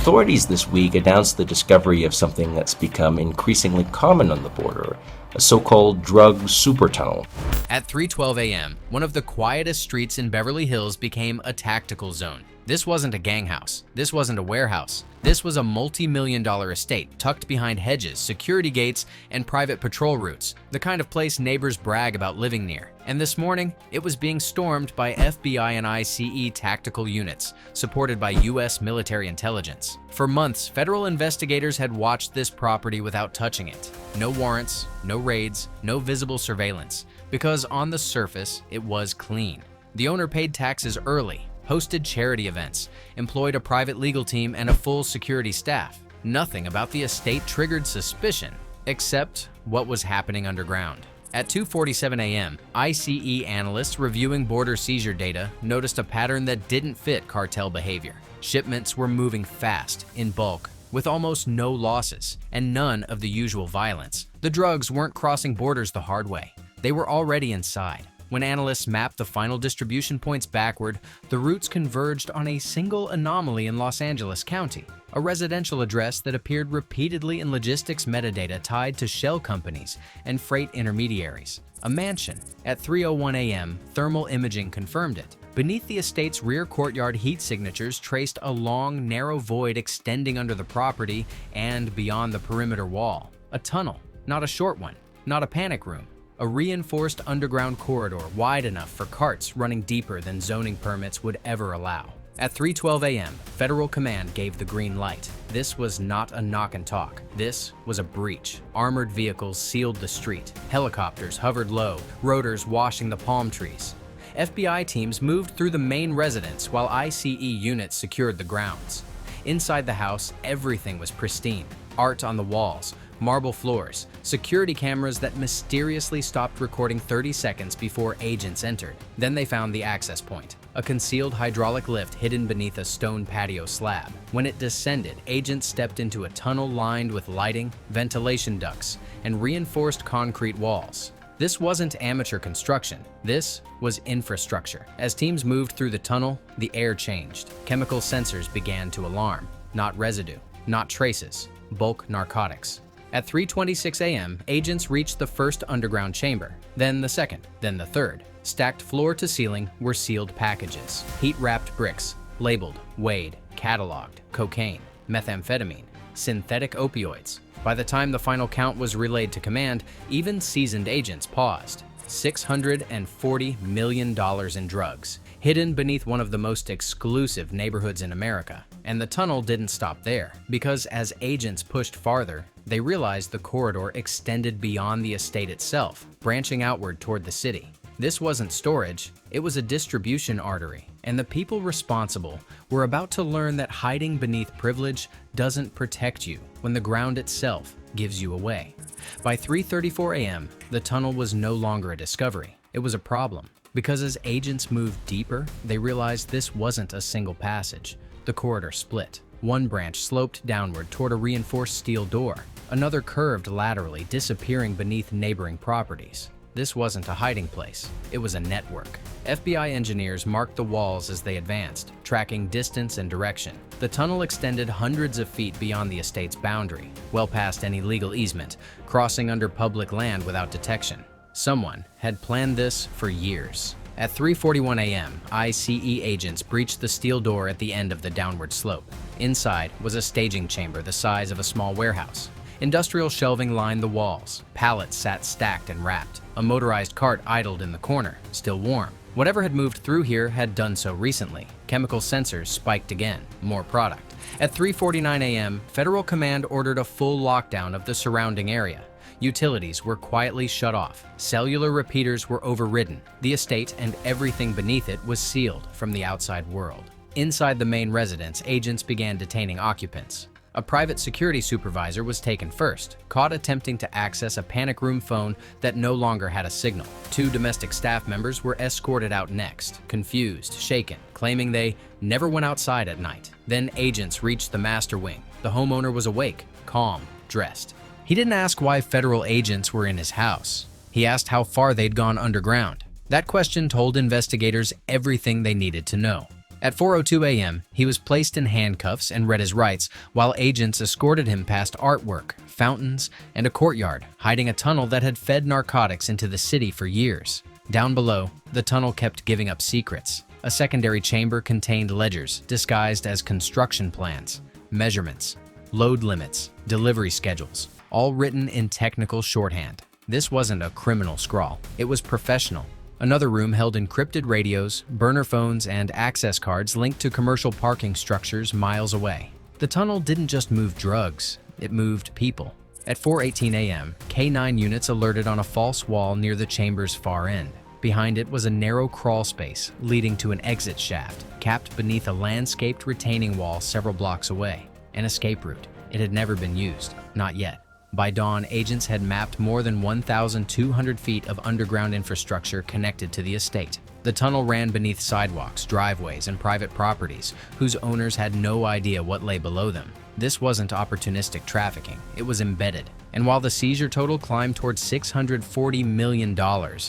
Authorities this week announced the discovery of something that's become increasingly common on the border, a so-called drug supertunnel. At 3:12 a.m., one of the quietest streets in Beverly Hills became a tactical zone. This wasn't a gang house. This wasn't a warehouse. This was a multi-million-dollar estate tucked behind hedges, security gates, and private patrol routes, the kind of place neighbors brag about living near. And this morning, it was being stormed by FBI and ICE tactical units, supported by U.S. military intelligence. For months, federal investigators had watched this property without touching it. No warrants, no raids, no visible surveillance, because on the surface, it was clean. The owner paid taxes early, hosted charity events, employed a private legal team and a full security staff. Nothing about the estate triggered suspicion, except what was happening underground. At 2:47 a.m., ICE analysts reviewing border seizure data noticed a pattern that didn't fit cartel behavior. Shipments were moving fast, in bulk, with almost no losses, and none of the usual violence. The drugs weren't crossing borders the hard way. They were already inside. When analysts mapped the final distribution points backward, the routes converged on a single anomaly in Los Angeles County, a residential address that appeared repeatedly in logistics metadata tied to shell companies and freight intermediaries. A mansion. At 3:01 a.m., thermal imaging confirmed it. Beneath the estate's rear courtyard, heat signatures traced a long, narrow void extending under the property and beyond the perimeter wall. A tunnel, not a short one, not a panic room. A reinforced underground corridor wide enough for carts running deeper than zoning permits would ever allow. At 3:12 a.m., Federal Command gave the green light. This was not a knock and talk. This was a breach. Armored vehicles sealed the street. Helicopters hovered low, rotors washing the palm trees. FBI teams moved through the main residence while ICE units secured the grounds. Inside the house, everything was pristine. Art on the walls, marble floors, security cameras that mysteriously stopped recording 30 seconds before agents entered. Then they found the access point, a concealed hydraulic lift hidden beneath a stone patio slab. When it descended, agents stepped into a tunnel lined with lighting, ventilation ducts, and reinforced concrete walls. This wasn't amateur construction. This was infrastructure. As teams moved through the tunnel, the air changed. Chemical sensors began to alarm. Not residue, not traces, bulk narcotics. At 3:26 a.m., agents reached the first underground chamber, then the second, then the third. Stacked floor to ceiling were sealed packages, heat-wrapped bricks, labeled, weighed, cataloged, cocaine, methamphetamine, synthetic opioids. By the time the final count was relayed to command, even seasoned agents paused. $640 million in drugs, hidden beneath one of the most exclusive neighborhoods in America. And the tunnel didn't stop there, because as agents pushed farther, they realized the corridor extended beyond the estate itself, branching outward toward the city. This wasn't storage, it was a distribution artery, and the people responsible were about to learn that hiding beneath privilege doesn't protect you when the ground itself gives you away. By 3:34 a.m., the tunnel was no longer a discovery, it was a problem. Because as agents moved deeper, they realized this wasn't a single passage. The corridor split. One branch sloped downward toward a reinforced steel door, another curved laterally, disappearing beneath neighboring properties. This wasn't a hiding place, it was a network. FBI engineers marked the walls as they advanced, tracking distance and direction. The tunnel extended hundreds of feet beyond the estate's boundary, well past any legal easement, crossing under public land without detection. Someone had planned this for years. At 3:41 a.m., ICE agents breached the steel door at the end of the downward slope. Inside was a staging chamber the size of a small warehouse. Industrial shelving lined the walls. Pallets sat stacked and wrapped. A motorized cart idled in the corner, still warm. Whatever had moved through here had done so recently. Chemical sensors spiked again. More product. At 3:49 a.m., Federal Command ordered a full lockdown of the surrounding area. Utilities were quietly shut off. Cellular repeaters were overridden. The estate and everything beneath it was sealed from the outside world. Inside the main residence, agents began detaining occupants. A private security supervisor was taken first, caught attempting to access a panic room phone that no longer had a signal. 2 domestic staff members were escorted out next, confused, shaken, claiming they never went outside at night. Then agents reached the master wing. The homeowner was awake, calm, dressed. He didn't ask why federal agents were in his house. He asked how far they'd gone underground. That question told investigators everything they needed to know. At 4:02 a.m., he was placed in handcuffs and read his rights while agents escorted him past artwork, fountains, and a courtyard, hiding a tunnel that had fed narcotics into the city for years. Down below, the tunnel kept giving up secrets. A secondary chamber contained ledgers disguised as construction plans, measurements, load limits, delivery schedules, all written in technical shorthand. This wasn't a criminal scrawl. It was professional. Another room held encrypted radios, burner phones, and access cards linked to commercial parking structures miles away. The tunnel didn't just move drugs, it moved people. At 4:18 a.m., K9 units alerted on a false wall near the chamber's far end. Behind it was a narrow crawl space leading to an exit shaft, capped beneath a landscaped retaining wall several blocks away. An escape route. It had never been used, not yet. By dawn, agents had mapped more than 1,200 feet of underground infrastructure connected to the estate. The tunnel ran beneath sidewalks, driveways, and private properties, whose owners had no idea what lay below them. This wasn't opportunistic trafficking, it was embedded. And while the seizure total climbed towards $640 million,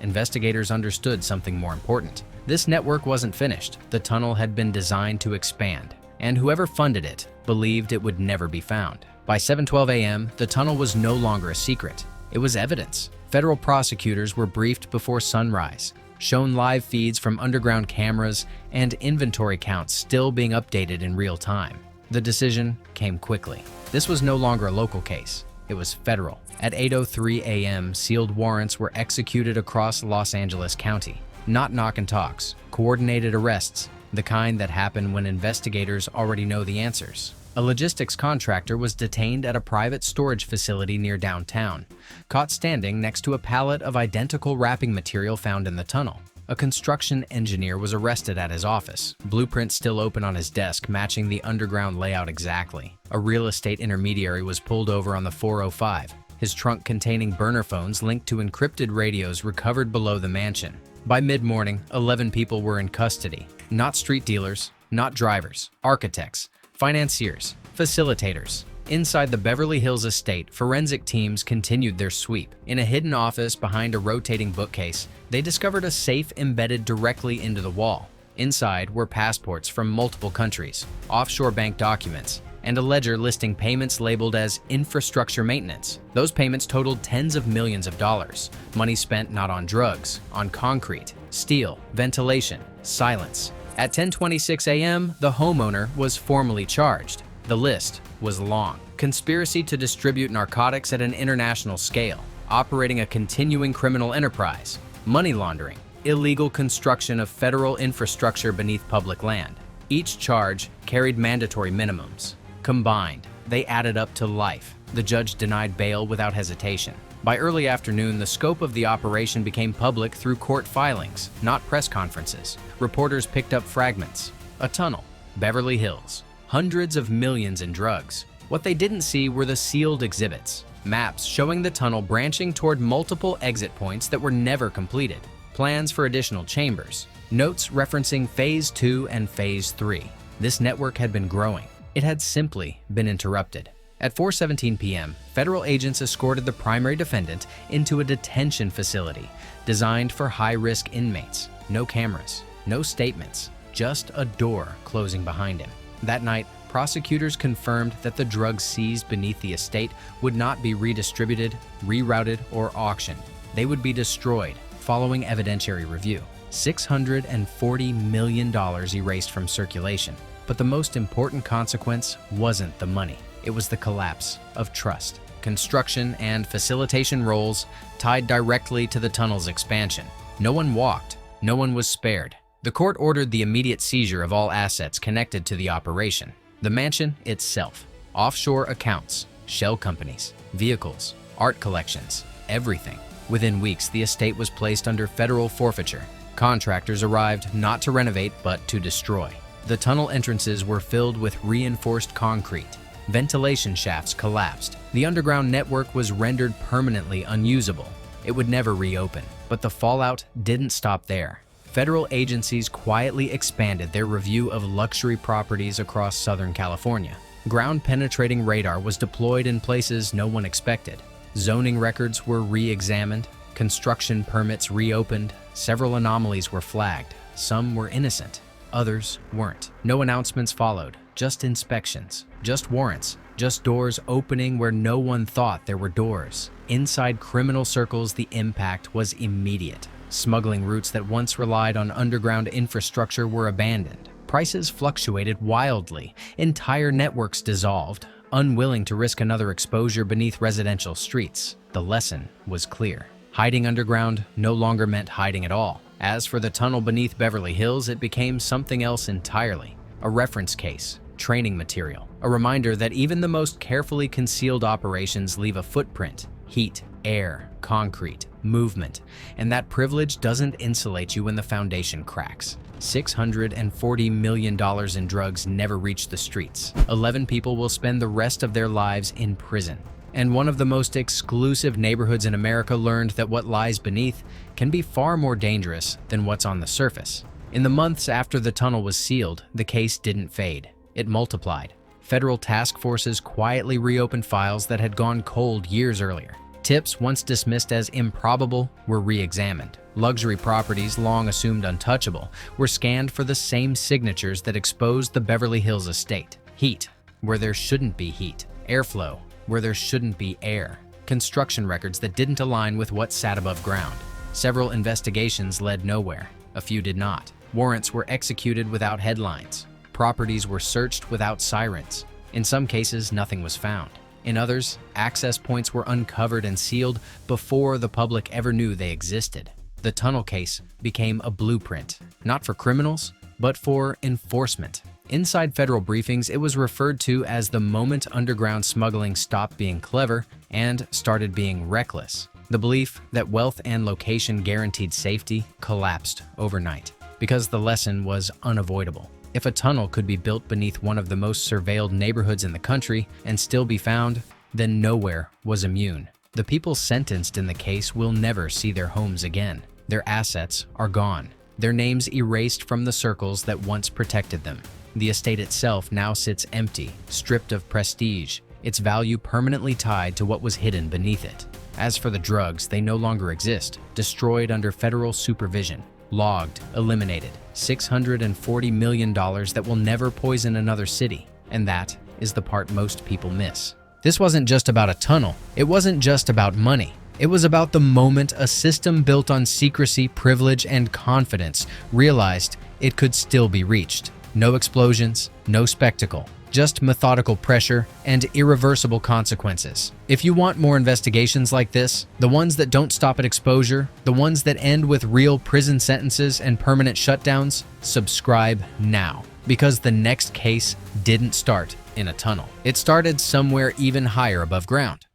investigators understood something more important. This network wasn't finished. The tunnel had been designed to expand, and whoever funded it believed it would never be found. By 7:12 a.m., the tunnel was no longer a secret. It was evidence. Federal prosecutors were briefed before sunrise, shown live feeds from underground cameras, and inventory counts still being updated in real time. The decision came quickly. This was no longer a local case. It was federal. At 8:03 a.m., sealed warrants were executed across Los Angeles County. Not knock and talks, coordinated arrests, the kind that happen when investigators already know the answers. A logistics contractor was detained at a private storage facility near downtown, caught standing next to a pallet of identical wrapping material found in the tunnel. A construction engineer was arrested at his office, blueprints still open on his desk matching the underground layout exactly. A real estate intermediary was pulled over on the 405, his trunk containing burner phones linked to encrypted radios recovered below the mansion. By mid-morning, 11 people were in custody. Not street dealers, not drivers, architects, financiers, facilitators. Inside the Beverly Hills estate, forensic teams continued their sweep. In a hidden office behind a rotating bookcase, they discovered a safe embedded directly into the wall. Inside were passports from multiple countries, offshore bank documents, and a ledger listing payments labeled as infrastructure maintenance. Those payments totaled tens of millions of dollars. Money spent not on drugs, on concrete, steel, ventilation, silence. At 10:26 a.m., the homeowner was formally charged. The list was long. Conspiracy to distribute narcotics at an international scale, operating a continuing criminal enterprise, money laundering, illegal construction of federal infrastructure beneath public land. Each charge carried mandatory minimums. Combined, they added up to life. The judge denied bail without hesitation. By early afternoon, the scope of the operation became public through court filings, not press conferences. Reporters picked up fragments. A tunnel, Beverly Hills, hundreds of millions in drugs. What they didn't see were the sealed exhibits, maps showing the tunnel branching toward multiple exit points that were never completed, plans for additional chambers, notes referencing Phase 2 and Phase 3. This network had been growing. It had simply been interrupted. At 4:17 p.m., federal agents escorted the primary defendant into a detention facility designed for high-risk inmates. No cameras, no statements, just a door closing behind him. That night, prosecutors confirmed that the drugs seized beneath the estate would not be redistributed, rerouted, or auctioned. They would be destroyed following evidentiary review. $640 million erased from circulation. But the most important consequence wasn't the money. It was the collapse of trust. Construction and facilitation roles tied directly to the tunnel's expansion. No one walked. No one was spared. The court ordered the immediate seizure of all assets connected to the operation. The mansion itself, offshore accounts, shell companies, vehicles, art collections, everything. Within weeks, the estate was placed under federal forfeiture. Contractors arrived not to renovate but to destroy. The tunnel entrances were filled with reinforced concrete. Ventilation shafts collapsed. The underground network was rendered permanently unusable. It would never reopen. But the fallout didn't stop there. Federal agencies quietly expanded their review of luxury properties across Southern California. Ground-penetrating radar was deployed in places no one expected. Zoning records were re-examined. Construction permits reopened. Several anomalies were flagged. Some were innocent. others weren't. No announcements followed, just inspections, just warrants, just doors opening where no one thought there were doors. Inside criminal circles, the impact was immediate. Smuggling routes that once relied on underground infrastructure were abandoned. Prices fluctuated wildly. Entire networks dissolved, unwilling to risk another exposure beneath residential streets. The lesson was clear. Hiding underground no longer meant hiding at all. As for the tunnel beneath Beverly Hills, it became something else entirely. A reference case, training material, a reminder that even the most carefully concealed operations leave a footprint. Heat, air, concrete, movement, and that privilege doesn't insulate you when the foundation cracks. $640 million in drugs never reach the streets. 11 people will spend the rest of their lives in prison. And one of the most exclusive neighborhoods in America learned that what lies beneath can be far more dangerous than what's on the surface. In the months after the tunnel was sealed, the case didn't fade. It multiplied. Federal task forces quietly reopened files that had gone cold years earlier. Tips once dismissed as improbable were re-examined. Luxury properties long assumed untouchable were scanned for the same signatures that exposed the Beverly Hills estate. Heat, where there shouldn't be heat. Airflow, where there shouldn't be air. Construction records that didn't align with what sat above ground. Several investigations led nowhere. A few did not. Warrants were executed without headlines. Properties were searched without sirens. In some cases, nothing was found. In others, access points were uncovered and sealed before the public ever knew they existed. The tunnel case became a blueprint, not for criminals, but for enforcement. Inside federal briefings, it was referred to as the moment underground smuggling stopped being clever and started being reckless. The belief that wealth and location guaranteed safety collapsed overnight because the lesson was unavoidable. If a tunnel could be built beneath one of the most surveilled neighborhoods in the country and still be found, then nowhere was immune. The people sentenced in the case will never see their homes again. Their assets are gone. Their names erased from the circles that once protected them. The estate itself now sits empty, stripped of prestige, its value permanently tied to what was hidden beneath it. As for the drugs, they no longer exist, destroyed under federal supervision. Logged, eliminated, $640 million that will never poison another city. And that is the part most people miss. This wasn't just about a tunnel. It wasn't just about money. It was about the moment a system built on secrecy, privilege, and confidence realized it could still be reached. No explosions, no spectacle, just methodical pressure and irreversible consequences. If you want more investigations like this, the ones that don't stop at exposure, the ones that end with real prison sentences and permanent shutdowns, subscribe now. Because the next case didn't start in a tunnel. It started somewhere even higher above ground.